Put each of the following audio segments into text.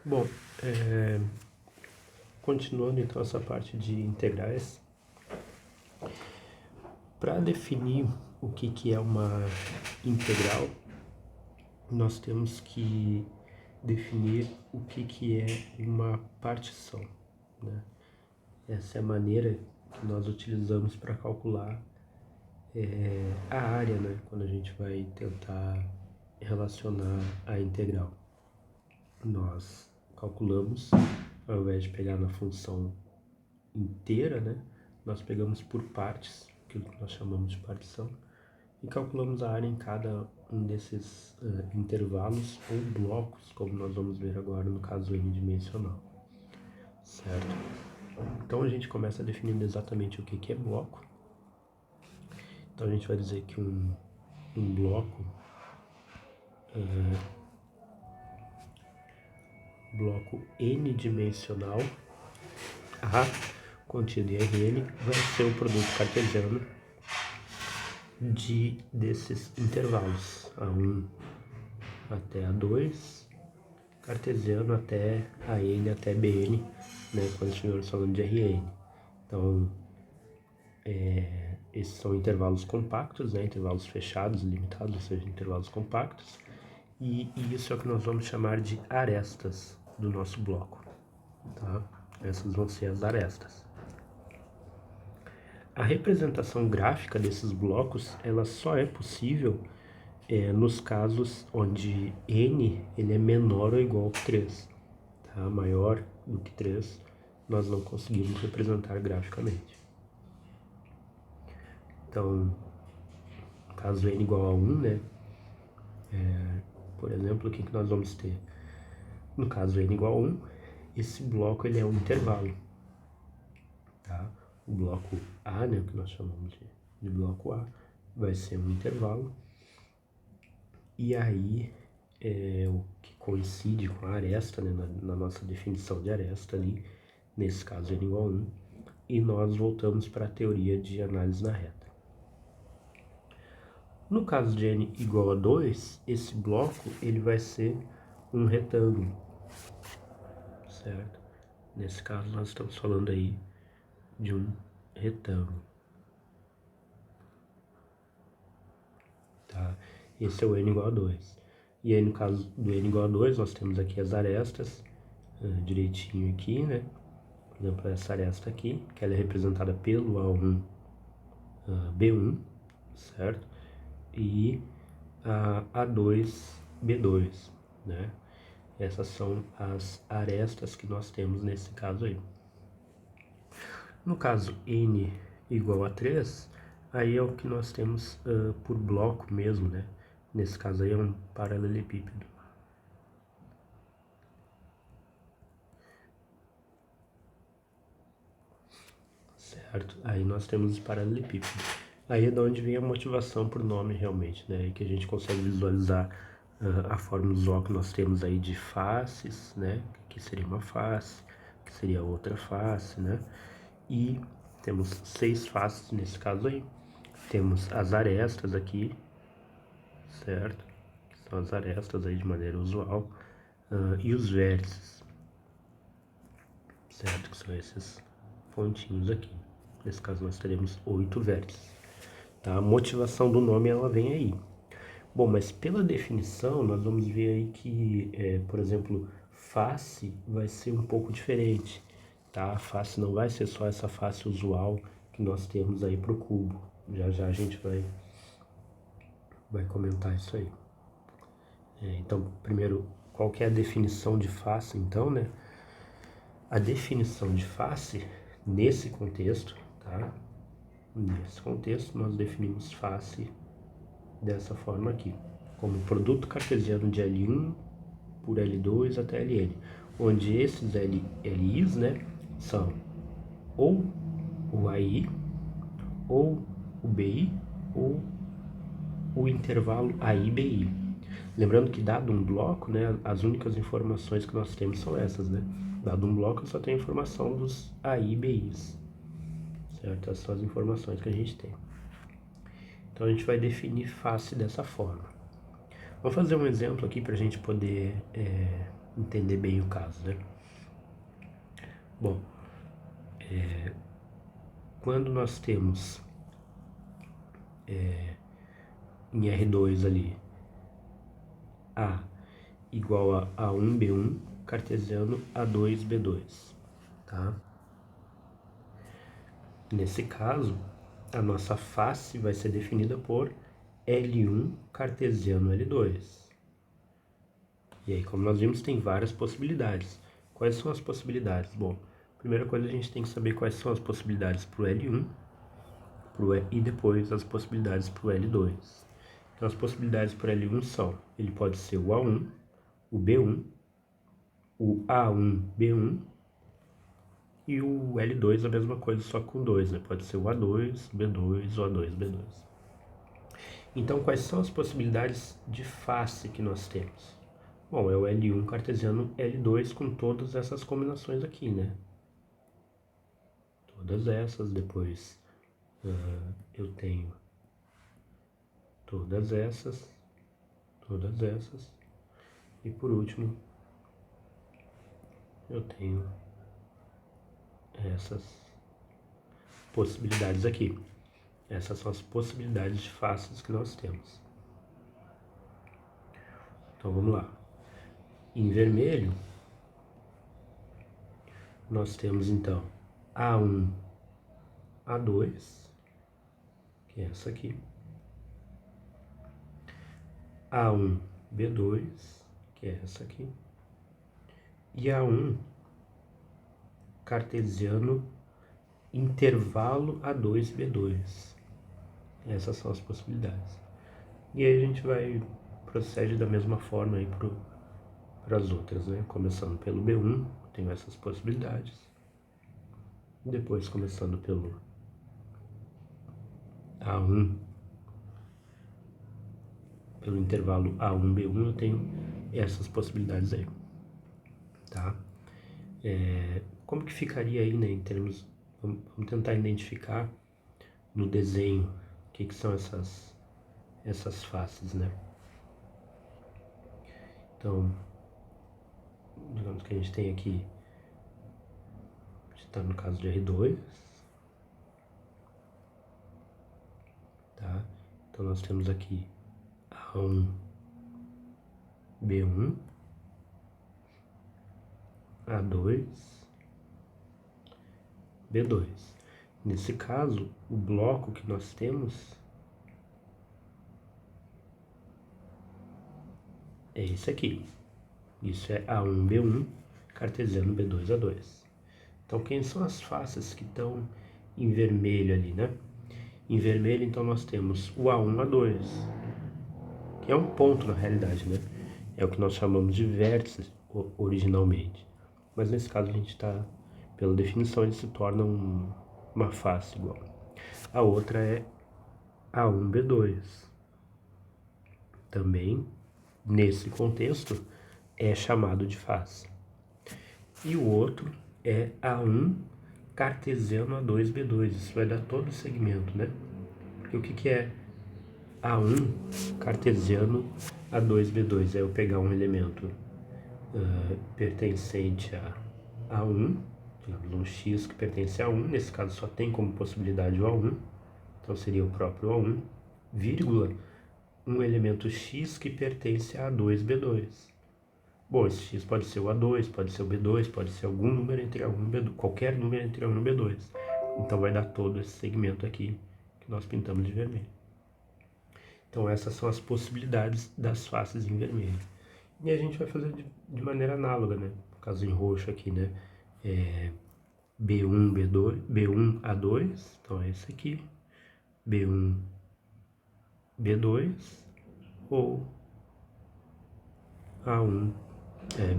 Bom, continuando então essa parte de integrais, para definir o que é uma integral, nós temos que definir o que é uma partição, né? Essa é a maneira que nós utilizamos para calcular a área, né? Quando a gente vai tentar relacionar a integral. Nós calculamos, ao invés de pegar na função inteira, né? Nós pegamos por partes, aquilo que nós chamamos de partição, e calculamos a área em cada um desses intervalos ou blocos, como nós vamos ver agora no caso n-dimensional, certo? Então a gente começa definindo exatamente o que é bloco. Então a gente vai dizer que um bloco n-dimensional A contido em Rn vai ser o produto cartesiano desses intervalos, A1 até A2, cartesiano até AN até BN, né, quando estivermos falando de Rn. Então, esses são intervalos compactos, né, intervalos fechados, limitados, ou seja, intervalos compactos, e isso é o que nós vamos chamar de arestas do nosso bloco, tá? Essas vão ser as arestas. A representação gráfica desses blocos, ela só é possível nos casos onde n ele é menor ou igual a 3, tá? Maior do que 3, nós não conseguimos representar graficamente. Então, caso n igual a 1, né? Por exemplo, o que nós vamos ter? No caso n igual a 1, esse bloco ele é um intervalo, tá? O bloco A, né, que nós chamamos de bloco A, vai ser um intervalo. E aí, o que coincide com a aresta, né, na nossa definição de aresta ali, nesse caso n igual a 1, e nós voltamos para a teoria de análise na reta. No caso de n igual a 2, esse bloco ele vai ser um retângulo, certo? Nesse caso nós estamos falando aí de um retângulo, tá? Esse é o n igual a 2. E aí no caso do n igual a 2, nós temos aqui as arestas, direitinho aqui, né? Por exemplo, essa aresta aqui, que ela é representada pelo A1, B1, certo? E a A2, B2, né? Essas são as arestas que nós temos nesse caso aí. No caso n igual a 3, aí é o que nós temos por bloco mesmo, né? Nesse caso aí é um paralelepípedo. Certo? Aí nós temos os paralelepípedos. Aí é de onde vem a motivação por nome realmente, né? E que a gente consegue visualizar a forma usual que nós temos aí de faces, né? Que seria uma face, que seria outra face, né? E temos 6 faces nesse caso aí. Temos as arestas aqui, certo? Que são as arestas aí de maneira usual. E os vértices, certo? Que são esses pontinhos aqui. Nesse caso nós teremos 8 vértices. Tá? A motivação do nome ela vem aí. Bom, mas pela definição nós vamos ver aí que, por exemplo, face vai ser um pouco diferente. Tá? A face não vai ser só essa face usual que nós temos aí para o cubo. Já já a gente vai comentar isso aí. Então, primeiro, qual que é a definição de face, então, né? A definição de face, nesse contexto, tá? Nesse contexto, nós definimos face dessa forma aqui, como produto cartesiano de L1 por L2 até Ln, onde esses LIs, né, são ou o AI, ou o BI, ou o intervalo AI-BI. Lembrando que dado um bloco, né, as únicas informações que nós temos são essas, né? Dado um bloco, só tem a informação dos AI-BIs, certo? Essas são as informações que a gente tem. Então a gente vai definir face dessa forma. Vou fazer um exemplo aqui para a gente poder entender bem o caso, né? Bom, quando nós temos em R2 ali A igual a A1B1 cartesiano A2B2, tá? Nesse caso, a nossa face vai ser definida por L1 cartesiano L2. E aí, como nós vimos, tem várias possibilidades. Quais são as possibilidades? Bom, primeira coisa a gente tem que saber quais são as possibilidades para o L1 e depois as possibilidades para o L2. Então, as possibilidades para o L1 são, ele pode ser o A1, o B1, o A1B1 e o L2 a mesma coisa, só com 2, né? Pode ser o A2, B2 ou A2, B2. Então, quais são as possibilidades de face que nós temos? Bom, é o L1 cartesiano L2 com todas essas combinações aqui, né? Todas essas, depois eu tenho todas essas, e por último eu tenho essas possibilidades aqui. Essas são as possibilidades de faces que nós temos. Então vamos lá. Em vermelho, nós temos então A1, A2, que é essa aqui. A1, B2, que é essa aqui. E A1, cartesiano, intervalo A2, B2. Essas são as possibilidades. E aí a gente procede da mesma forma aí para as outras, né? Começando pelo B1, tenho essas possibilidades. Depois, começando pelo A1, pelo intervalo A1-B1, eu tenho essas possibilidades aí, tá? Como que ficaria aí, né, em termos... Vamos tentar identificar no desenho o que são essas faces, né? Então, digamos que a gente tem aqui, a gente está no caso de R2, tá? Então nós temos aqui A1, B1, A2, B2. Nesse caso, o bloco que nós temos é esse aqui. Isso é A1, B1, cartesiano B2, A2. Então, quem são as faces que estão em vermelho ali, né? Em vermelho, então, nós temos o A1, A2, que é um ponto na realidade, né? É o que nós chamamos de vértice originalmente. Mas nesse caso, a gente está, pela definição, ele se torna uma face igual. A outra é A1, B2. Também, nesse contexto, é chamado de face. E o outro é A1 cartesiano A2, B2. Isso vai dar todo o segmento, né? Porque o que é A1 cartesiano A2, B2? É eu pegar um elemento pertencente a A1, digamos um X que pertence a A1, nesse caso só tem como possibilidade o A1, então seria o próprio A1, vírgula, um elemento X que pertence a A2, B2. Bom, esse X pode ser o A2, pode ser o B2, pode ser algum número entre A1 e B2, qualquer número entre A1 e B2. Então vai dar todo esse segmento aqui que nós pintamos de vermelho. Então essas são as possibilidades das faces em vermelho. E a gente vai fazer de maneira análoga, né? No caso em roxo aqui, né? B1, B2, B1, A2, então é esse aqui. B1, B2 ou A1,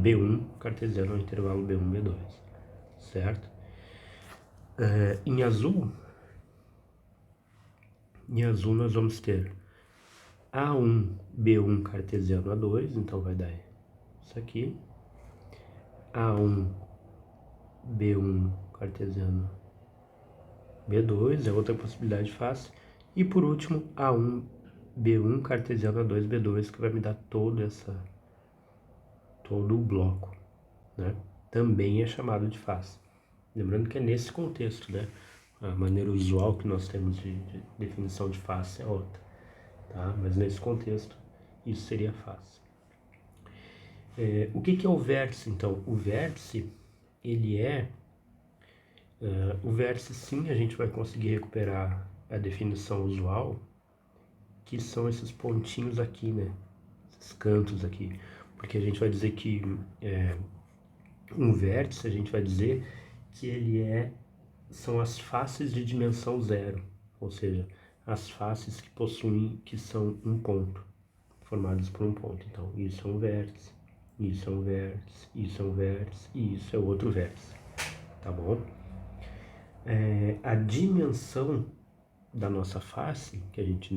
B1 cartesiano ao intervalo B1, B2, certo? Em azul nós vamos ter A1, B1 cartesiano A2, então vai dar isso aqui. A1, B1 cartesiano B2, é outra possibilidade fácil. E por último, A1, B1 cartesiano A2, B2, que vai me dar toda todo o bloco, né? Também é chamado de face. Lembrando que é nesse contexto, né? A maneira usual que nós temos de definição de face é outra, tá? Mas nesse contexto, isso seria face. O que é o vértice, então? O vértice, ele é... o vértice, sim, a gente vai conseguir recuperar a definição usual, que são esses pontinhos aqui, né? Esses cantos aqui. Porque a gente vai dizer que um vértice, a gente vai dizer que são as faces de dimensão zero, ou seja, as faces que são um ponto, formadas por um ponto. Então, isso é um vértice, isso é um vértice, isso é um vértice e isso é outro vértice, tá bom? A dimensão da nossa face, que a gente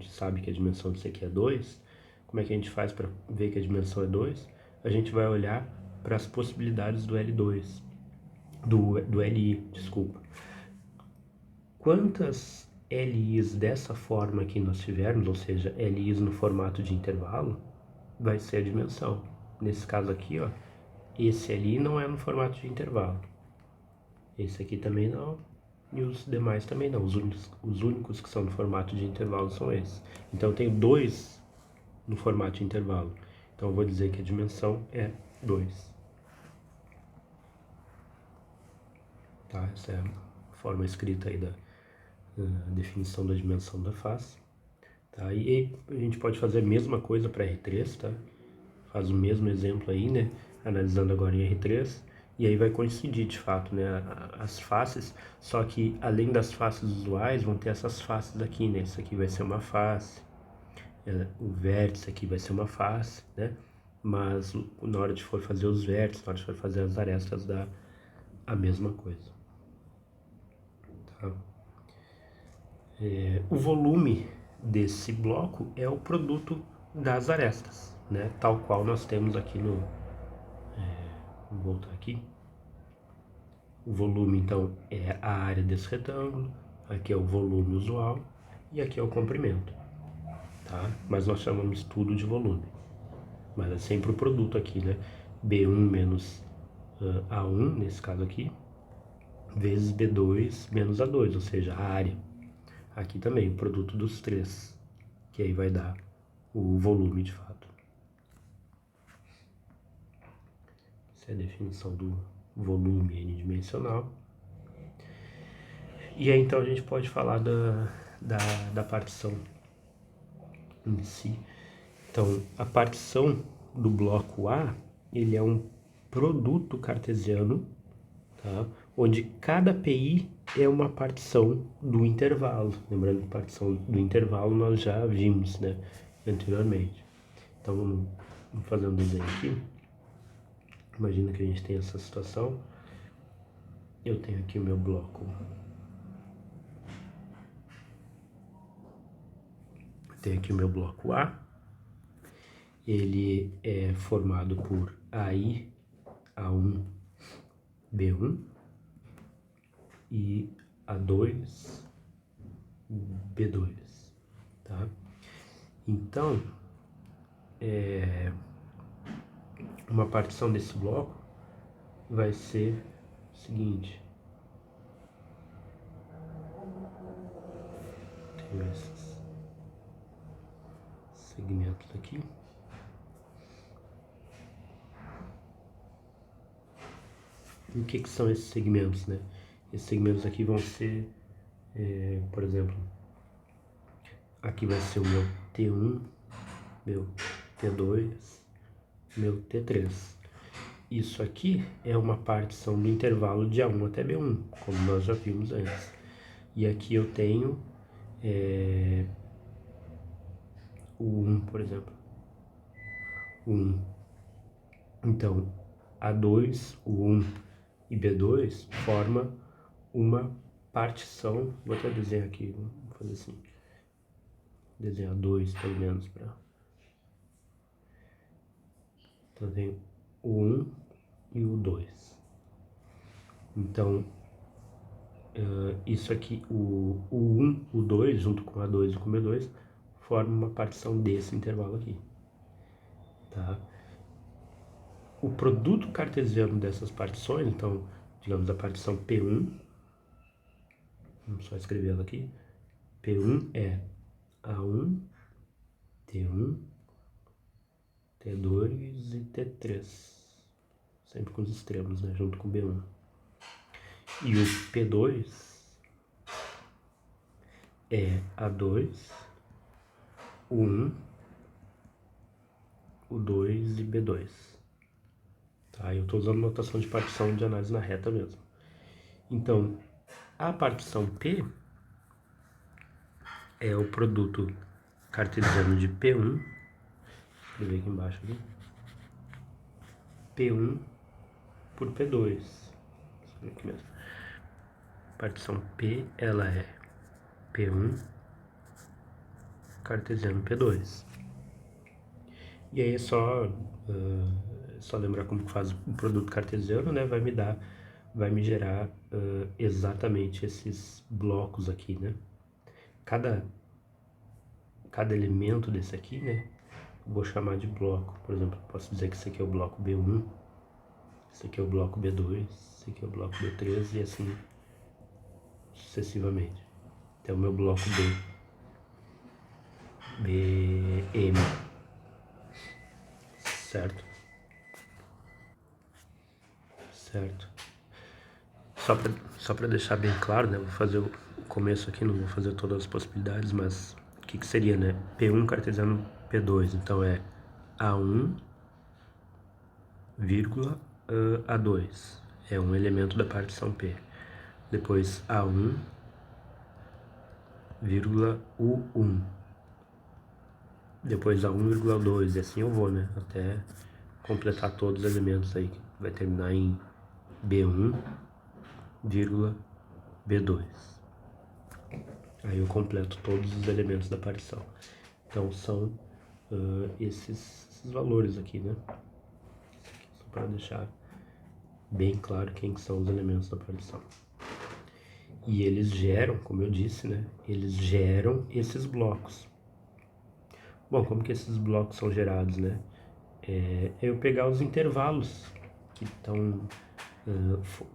sabe que a dimensão disso aqui é 2, como é que a gente faz para ver que a dimensão é 2? A gente vai olhar para as possibilidades do L2, do LI, desculpa. Quantas LIs dessa forma que nós tivermos, ou seja, LIs no formato de intervalo, vai ser a dimensão. Nesse caso aqui, ó, esse LI não é no formato de intervalo. Esse aqui também não, e os demais também não. Os únicos que são no formato de intervalo são esses. Então eu tenho 2 no formato de intervalo. Então eu vou dizer que a dimensão é 2. Tá? Essa é a forma escrita aí da definição da dimensão da face. Tá? E a gente pode fazer a mesma coisa para R3, tá? Faz o mesmo exemplo aí, né? Analisando agora em R3. E aí vai coincidir de fato, né? As faces, só que além das faces usuais, vão ter essas faces aqui, né? Isso aqui vai ser uma face, o vértice aqui vai ser uma face, né? Mas na hora de for fazer os vértices, na hora de for fazer as arestas, dá a mesma coisa. Tá? O volume desse bloco é o produto das arestas, né? Tal qual nós temos aqui no... vou voltar aqui. O volume, então, é a área desse retângulo, aqui é o volume usual e aqui é o comprimento, tá? Mas nós chamamos tudo de volume. Mas é sempre o produto aqui, né? B1 menos A1, nesse caso aqui, vezes B2 menos A2, ou seja, a área. Aqui também, o produto dos três, que aí vai dar o volume de fato. Essa é a definição do volume n-dimensional. E aí então a gente pode falar da partição em si. Então, a partição do bloco A, ele é um produto cartesiano, tá? Onde cada PI é uma partição do intervalo. Lembrando que a partição do intervalo nós já vimos, né, anteriormente. Então vamos fazer um desenho aqui. Imagina que a gente tem essa situação. Eu tenho aqui o meu bloco. Tenho aqui o meu bloco A. Ele é formado por AI, A1, B1 e A2, B2, tá? Então, uma partição desse bloco vai ser o seguinte. Tenho esses segmentos aqui. E o que são esses segmentos, né? Esses segmentos aqui vão ser, por exemplo, aqui vai ser o meu T1, meu T2, meu T3. Isso aqui é uma partição do intervalo de A1 até B1, como nós já vimos antes. E aqui eu tenho o 1, por exemplo. O 1. Então, A2, o 1 e B2 forma uma partição. Vou até desenhar aqui, vou fazer assim. Desenhar 2 pelo menos para... Então tem o 1 e o 2. Então, isso aqui, o 1, o 2, junto com a 2 e com o B2, forma uma partição desse intervalo aqui, tá? o produto cartesiano dessas partições, então, digamos, a partição P1, vamos só escrever ela aqui, P1 é A1, T1, T2 e T3, sempre com os extremos, né, junto com B1. E o P2 é A2, o 1, o 2 e B2. Tá? Eu estou usando notação de partição de análise na reta mesmo. Então, a partição P é o produto cartesiano de P1, vou escrever aqui embaixo, aqui. P1 por P2. Aqui mesmo. Partição P, ela é P1 cartesiano P2. E aí é só lembrar como que faz o produto cartesiano, né? Vai me gerar exatamente esses blocos aqui, né? Cada elemento desse aqui, né? Eu vou chamar de bloco. Por exemplo, posso dizer que esse aqui é o bloco B1, esse aqui é o bloco B2, esse aqui é o bloco B3 e assim sucessivamente. Até o meu bloco BM. Certo? Certo. Só para deixar bem claro, né? Vou fazer o começo aqui, não vou fazer todas as possibilidades, mas o que seria, né? P1 cartesiano P2, então é A1, vírgula, A2. É um elemento da partição P. Depois A1, vírgula, U1. Depois A1, vírgula, U2. E assim eu vou, né? Até completar todos os elementos aí. Vai terminar em B1, vírgula, B2. Aí eu completo todos os elementos da partição. Então são esses valores aqui, né? Só para deixar bem claro quem são os elementos da partição. E eles geram, como eu disse, né? Eles geram esses blocos. Bom, como que esses blocos são gerados, né? É eu pegar os intervalos que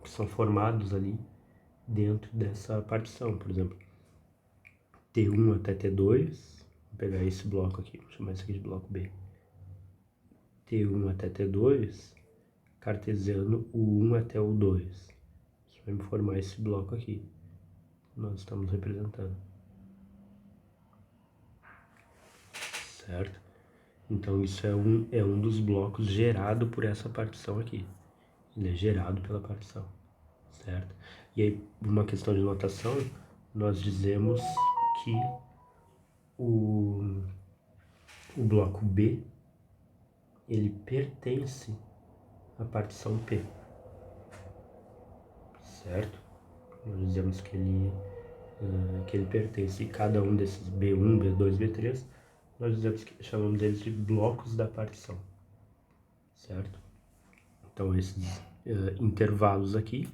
são formados ali dentro dessa partição, por exemplo, T1 até T2, vou pegar esse bloco aqui, vou chamar isso aqui de bloco B. T1 até T2, cartesiano U1 até U2. Isso vai me formar esse bloco aqui, que nós estamos representando. Certo? Então isso é um dos blocos gerado por essa partição aqui. Ele é gerado pela partição, certo? E aí, uma questão de notação, nós dizemos que o bloco B, ele pertence à partição P, certo? Nós dizemos que ele pertence, e cada um desses B1, B2, B3, nós chamamos eles de blocos da partição, certo? Então esses intervalos aqui,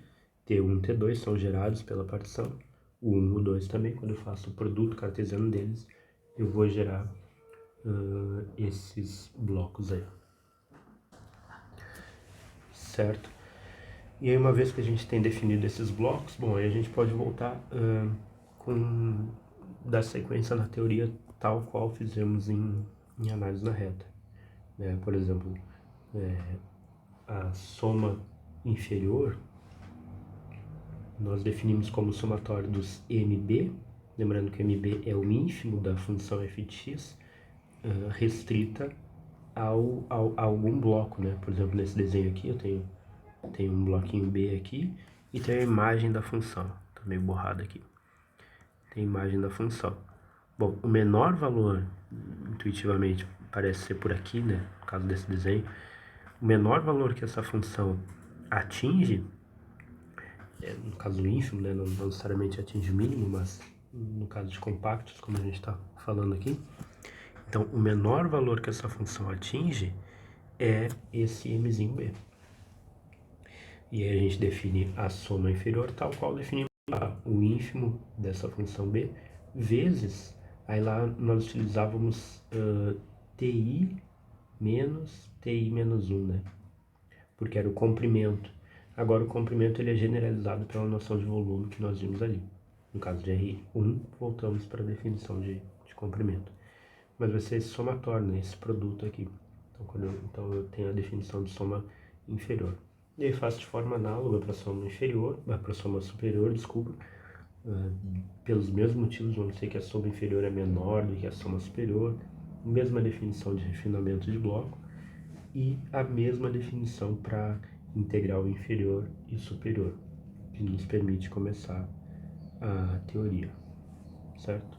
T1 e T2, são gerados pela partição, o 1 e o 2 também. Quando eu faço o produto cartesiano deles, eu vou gerar esses blocos aí, certo? E aí, uma vez que a gente tem definido esses blocos, bom, aí a gente pode voltar da sequência na teoria tal qual fizemos em análise na reta. Por exemplo, a soma inferior, nós definimos como somatório dos MB, lembrando que o MB é o ínfimo da função f de x, restrita a algum bloco, né? Por exemplo, nesse desenho aqui eu tenho um bloquinho B aqui e tem a imagem da função, tá meio borrado aqui. Tem a imagem da função. Bom, o menor valor, intuitivamente, parece ser por aqui, né? No caso desse desenho, o menor valor que essa função atinge, no caso ínfimo, né? Não necessariamente atinge o mínimo, mas no caso de compactos, como a gente está falando aqui, então o menor valor que essa função atinge é esse mzinho B. E aí a gente define a soma inferior tal qual definimos o ínfimo dessa função B, vezes, aí lá nós utilizávamos TI menos TI menos 1, né? porque era o comprimento. Agora o comprimento ele é generalizado pela noção de volume que nós vimos ali. No caso de R1, voltamos para a definição de comprimento. Mas vai ser esse somatório, né? Esse produto aqui. Então eu tenho a definição de soma inferior. E aí faço de forma análoga para a soma inferior, para a soma superior, desculpa. Pelos mesmos motivos, vamos dizer que a soma inferior é menor do que a soma superior. Mesma definição de refinamento de bloco. E a mesma definição para integral inferior e superior, que nos permite começar a teoria, certo?